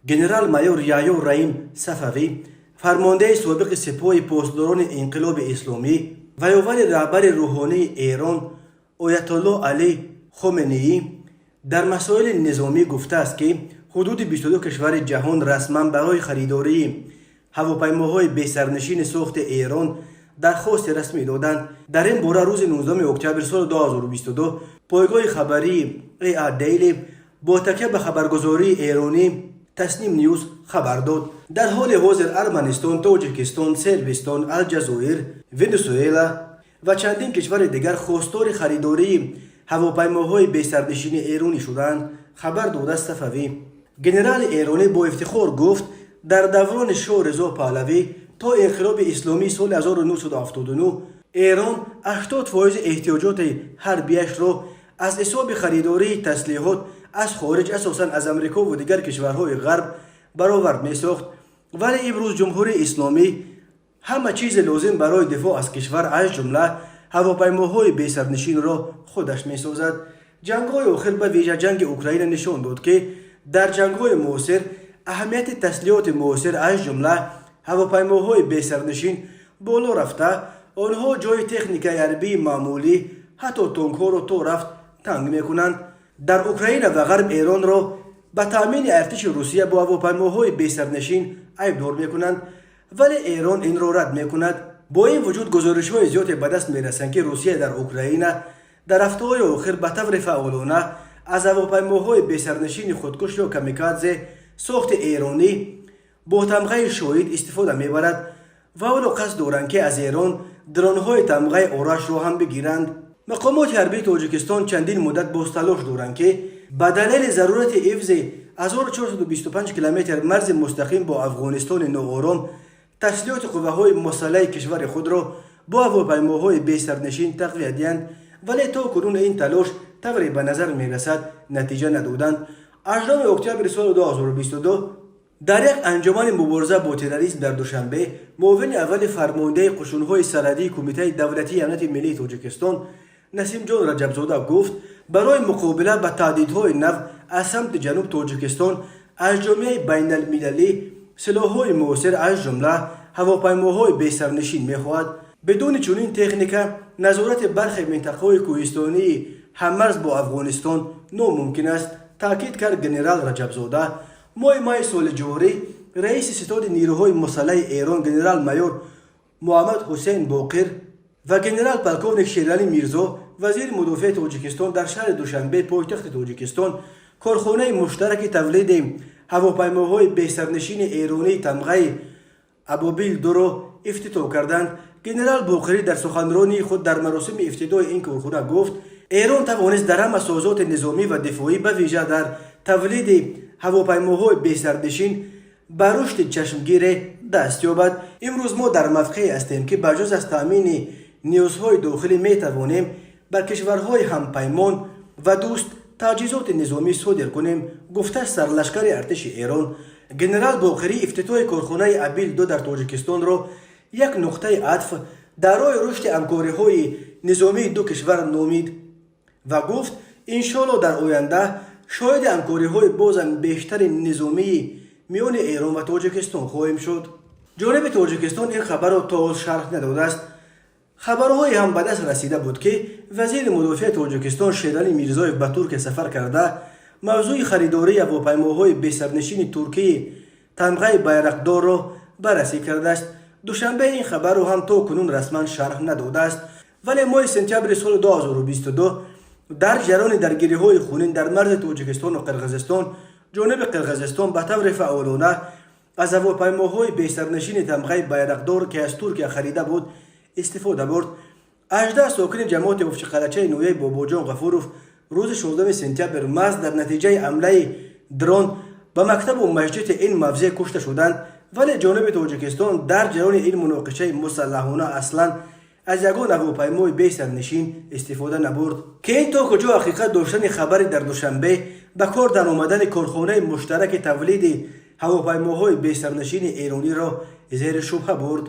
گنرال مایور یحیی رحیم صفوی، فرمانده سابق سپاه پاسداران انقلاب اسلامی و یاور رهبر روحانی ایران آیت الله علی خامنه‌ای در مسائل نظامی گفته است که حدود 22 کشور جهان رسما برای خریداری هواپیماهای بی‌سرنشین ساخت ایران درخواست رسمی دادند. در این باره روز 19 اکتبر سال 2022 پایگاه خبری ای دیلی با تکیه به خبرگزاری ایرانی تسنیم نیوز خبر داد در حال حاضر ارمنستان، تاجیکستان، صربستان، الجزایر، ونزوئلا و چندین کشور دیگر خواستار خریداری هواپیماهای بی‌سرنشین ایرانی شدند. خبر داده است صفوی. گنرال ایرانی با افتخار گفت در دوران شاه رضا پهلوی تا انقلاب اسلامی سال 1979 ایران 80% احتیاجات حربیش را از حساب خریداری تسلیحات از خارج، اساساً از امریکا و دیگر کشورهای غرب برآورد می‌ساخت. ولی امروز جمهوری اسلامی همه چیز لازم برای دفاع از کشور از جمله هواپیماهای بی‌سرنشین را خودش می‌سازد. جنگ‌های آخر به ویژه جنگ اوکراین نشان داد که در جنگ‌های معاصر اهمیت تسلیحات معاصر از جمله هواپیماهای بی‌سرنشین بالا رفته. آنها جای تکنیک حربی معمولی حتی تانک‌ها را تا رفت تنگ می‌کنند. در اوکراین و غرب ایران را به تامین ارتش روسیه با هواپیماهای بی‌سرنشین عیب‌دار می‌کنند، ولی ایران این را رد می‌کند. با این وجود گزارش‌های زیادی به دست می‌رسند که روسیه در اوکراین در هفته‌های آخر به طور فعالانه از هواپیماهای بی‌سرنشین خودکش یا کامیکادزه ساخت ایرانی با تمغه شاهید استفاده می‌برد و اولا قصد دارند که از ایران درون‌های تمغه آرش را هم بگیرند. مقامات حربی تاجیکستان چندین مدت باز تلاش دارند که به دلیل ضرورت حفظ 1425 کیلومتر مرز مستقیم با افغانستان ناآرام تسلیحات قوه‌های مسلح کشور خود را با هواپیماهای بی‌سرنشین تقویت دهند، ولی تا کنون این تلاش طوری به نظر می‌رسد نتیجه ندادند. 18 اکتبر سال 2022 در یک انجمن مبارزه با تروریسم در دوشنبه معاون اول فرمانده قشون‌های سرحدی کمیته دولتی امنیت ملی تاجیکستان نسیم جان رجبزاده گفت برای مقابله با تهدیدهای نو از سمت جنوب تاجیکستان از جامعه بین المللی سلاح‌های معاصر از جمله هواپیماهای بی‌سرنشین می‌خواهد. بدون چنین تکنیک نظارت برخی منطقه‌های کوهستانی هممرز با افغانستان ناممکن است، تاکید کرد گنرال رجبزاده. ماه سال جاری رئیس ستاد نیروهای مسلح ایران گنرال مایور محمد حسین باقر و گنرال پلکونیک شیرعلی میرزا وزیر مدافع تاجیکستان در شهر دوشنبه پایتخت تاجیکستان کارخانه مشترک تولید هواپیماهای بی‌سرنشین ایرانی تمغه ابابیل 2 را افتتاح کردند. گنرال باقری در سخنرانی خود در مراسم افتتاح این کارخانه گفت ایران توانست در همه سازات نظامی و دفاعی به ویژه در تولید هواپیماهای بی‌سرنشین به رشد چشمگیر دست یابد. امروز ما در موقعی هستیم که بجز از تامین نیازهای داخلی می توانیم بر کشورهای همپیمان و دوست تجهیزات نظامی صادر کنیم، گفته سرلشکر ارتش ایران. گنرال باقری افتتاح کارخانه ابیل 2 در تاجیکستان را یک نقطه عطف در راه رشد همکاری‌های نظامی دو کشور نامید و گفت انشالله در آینده شاهد همکاری‌های بازم بیشتر نظامی میان ایران و تاجیکستان خواهیم شد. جانب تاجیکستان این خبر را تا شرح نداده است. خبرهای هم به دست رسیده بود که وزیر مدافع تاجیکستان شیرعلی میرزایف به ترکیه سفر کرده موضوع خریداری هواپیماهای بی‌سرنشین ترکی تمغه بیرقدار را بررسی کرده است. دوشنبه این خبر را هم تا کنون رسما شرح نداده است، ولی ماه سپتامبر سال 2022 در جریان درگیری‌های خونین در مرز تاجیکستان و قرقیزستان جانب قرقیزستان به طور فعالانه از هواپیماهای بی‌سرنشین تمغه بیرقدار که از ترکیه خریده بود استفاده برد. 18 ساکن جماعت افچ قلچه نویه باباجان غفوروف روز 16 سپتامبر محض در نتیجه حمله درون به مکتب و مسجد این موضع کشته شدند، ولی جانب تاجیکستان در جریان این مناقشه مسلحانه اصلا از یگان هواپیمای بی‌سرنشین استفاده نبرد که این تا کجا حقیقت داشتن خبری در دوشنبه به کار در آمدن کارخانه مشترک تولید هواپیماهای بی‌سرنشین ایرانی را زیر شبهه برد.